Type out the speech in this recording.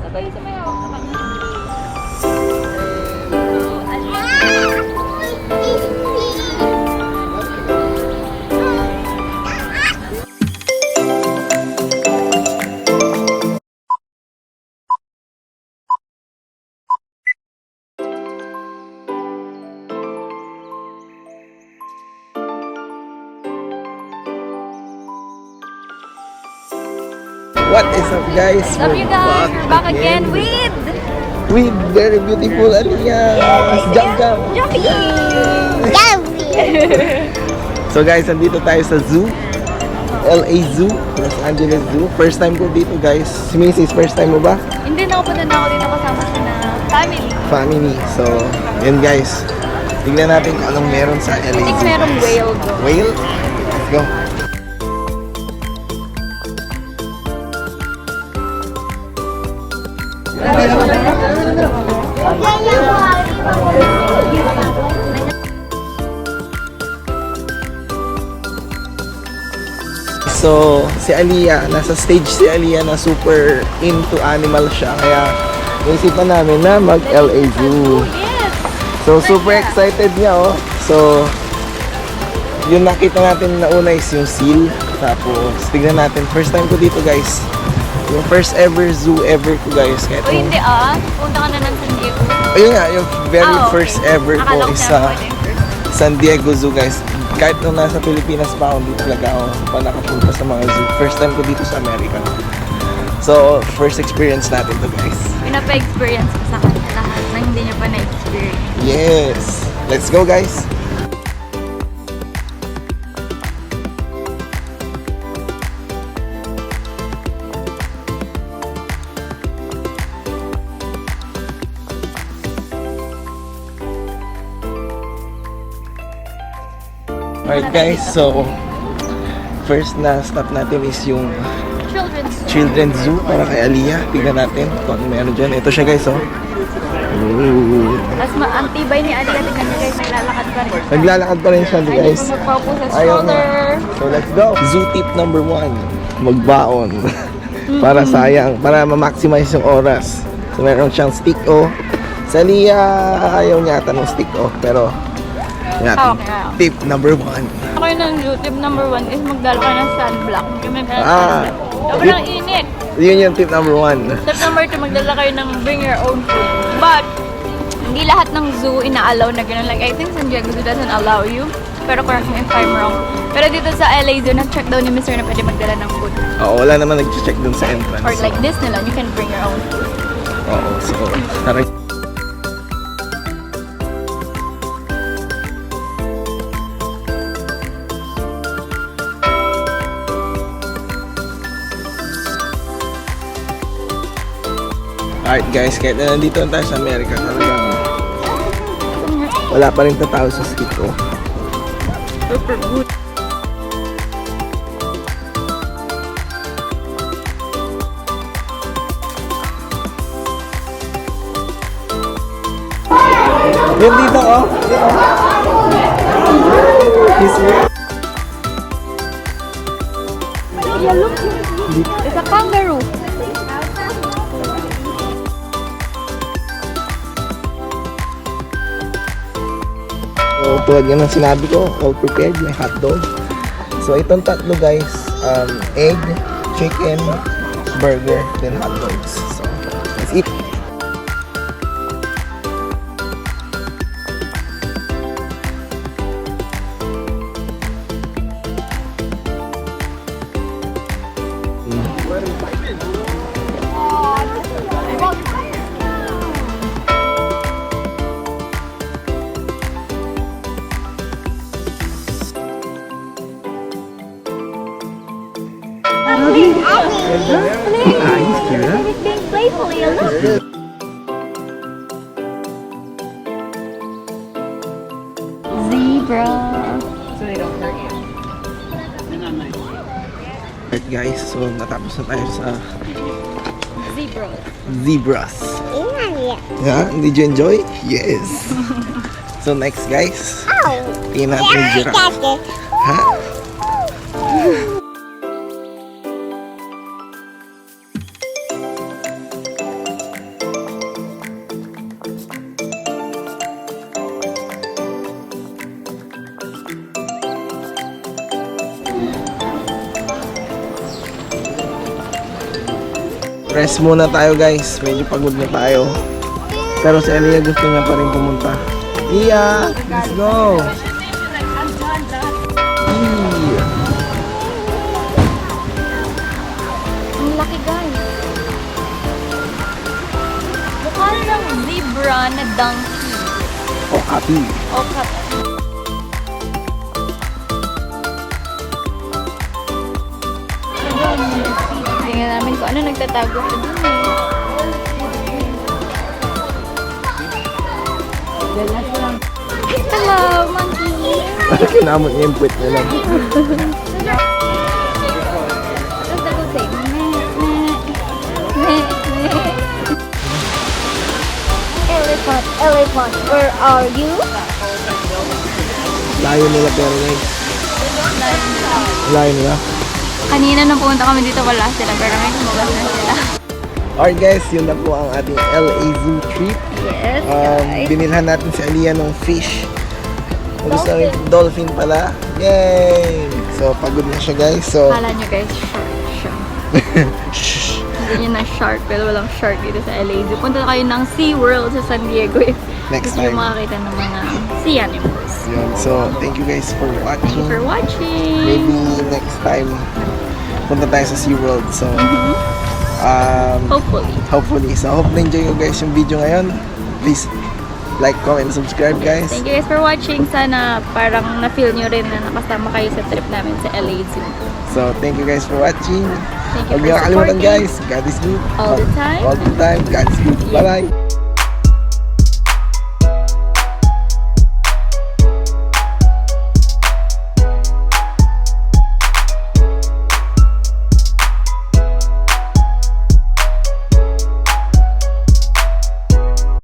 Sabay sa may hawak naman. What is up, guys? Love you guys! We're back again with very beautiful Aaliyah! Jump! Jumpy! So guys, andito tayo sa zoo. LA Zoo, Los Angeles Zoo. First time ko dito, guys. Si Mrs. first time mo ba? Hindi na ako dito kasama sa na family. So, yun guys. Tignan natin kung anong meron sa LA I think Zoo. merong whale doon. Whale? Let's go. So, si Aaliyah, nasa stage si Aaliyah na super into animal siya. Kaya, naisipan namin na mag-LA Zoo. Yes! So, super excited niya, oh. So, yung nakita natin na una is yung seal. Tapos, tignan natin. First time ko dito, guys. Yung first ever zoo ever ko, guys. Kahit O hindi punta ka na ng San Diego. ayun nga, yung very Okay. first ever ko Akala ko is siya sa pwede yung first. San Diego Zoo, guys. Kahit nung nasa Pilipinas pa ako, hindi talaga ako pa nakapunta sa mga zoo. First time ko dito sa Amerika. So, first experience natin to, guys. Pinapa-experience ko sa kanya lahat na hindi niya pa na-experience. Yes! Let's go, guys! Alright guys, so first na stop natin is yung Children's Zoo para kay Aaliyah. Tignan natin kung ano meron dyan. Ito siya, guys, oh. Ooh. Tapos antibay ni Aaliyah, tingnan niya guys, naglalakad pa rin. Naglalakad pa rin siya, guys. Ayaw magpaupo sa Ayaw na. stroller. So let's go. Zoo tip number 1, magbaon. Para sayang, para ma-maximize yung oras. So meron siyang stick, oh. Sa Aaliyah, ayaw niya ata ng stick, oh. Pero natin. Okay. Tip number 1. Ako yung tip number 1 is magdala ka ng sunblock. Yung may sobrang init. Yun yung tip number 1. Tip number 2, magdala kayo ng bring your own food. But, hindi lahat ng zoo ina-allow na gano'n. Like, I think San Diego Zoo doesn't allow you. Pero correct me if I'm wrong. Pero dito sa LA Zoo, nag-check daw ni Mr. na pwede magdala ng food. Oo, wala naman nag-check dun sa entrance. Or like Disneyland, you can bring your own food. Oo, so tara. Alright guys, kahit na nandito na tayo sa Amerika, talagang wala pa rin tatao sa stick ko. Super good. Yun dito, oh. He's here. Yeah, look. It's a kangaroo. So, tulad nga ng sinabi ko, all prepared, may hotdog. So, itong tatlo, guys, egg, chicken, burger, then hotdogs. So, let's eat. He's cute, huh? He's being playful, look. Zebra. So they don't hurt you. Alright guys, so natapos na tayo sa Zebra. zebras. Yeah, did you enjoy? Yes. So next guys, tingnan natin yung giraffe. Ha? Rest muna tayo guys. Medyo pagod na tayo. Pero si Aaliyah gusto niya pa rin pumunta. Iya! Let's go! Yeah. Ang laki guys. Mukha ng zebra na donkey. O kati. O cat. Tingnan namin kung ano nagtatago ko dun eh. Hello, monkey! Kinamot niya yung puwet niya lang. Tapos ako say, meh. Elephant, elephant, where are you? Layo nila pero guys. Layo nila. Kanina nung pumunta kami dito wala sila, pero ngayon lumabas na sila. Alright guys, yun na po ang ating LA Zoo trip. Yes, guys. Binilhan natin si Aaliyah ng fish. Dolphin pala. Yay! So, pagod na siya guys. So, Kala nyo guys, shark siya. Hindi nyo na shark, pero walang shark dito sa LA Zoo. Punta kayo ng SeaWorld sa San Diego if Next gusto nyo time. makakita ng mga sea animals. yun. So, thank you guys for Thank you watching. for watching! Maybe next time, punta tayo sa SeaWorld. So, hopefully. So, hope na-enjoy you guys yung video ngayon. Please, like, comment, subscribe guys. Thank you guys for watching. Sana parang na-feel nyo rin na nakasama kayo sa trip namin sa LA Zoo. So, thank you guys for watching. Thank you Huwag for niyo kakalimutan supporting guys. God is good. all the time. All the time. God is good. Bye-bye.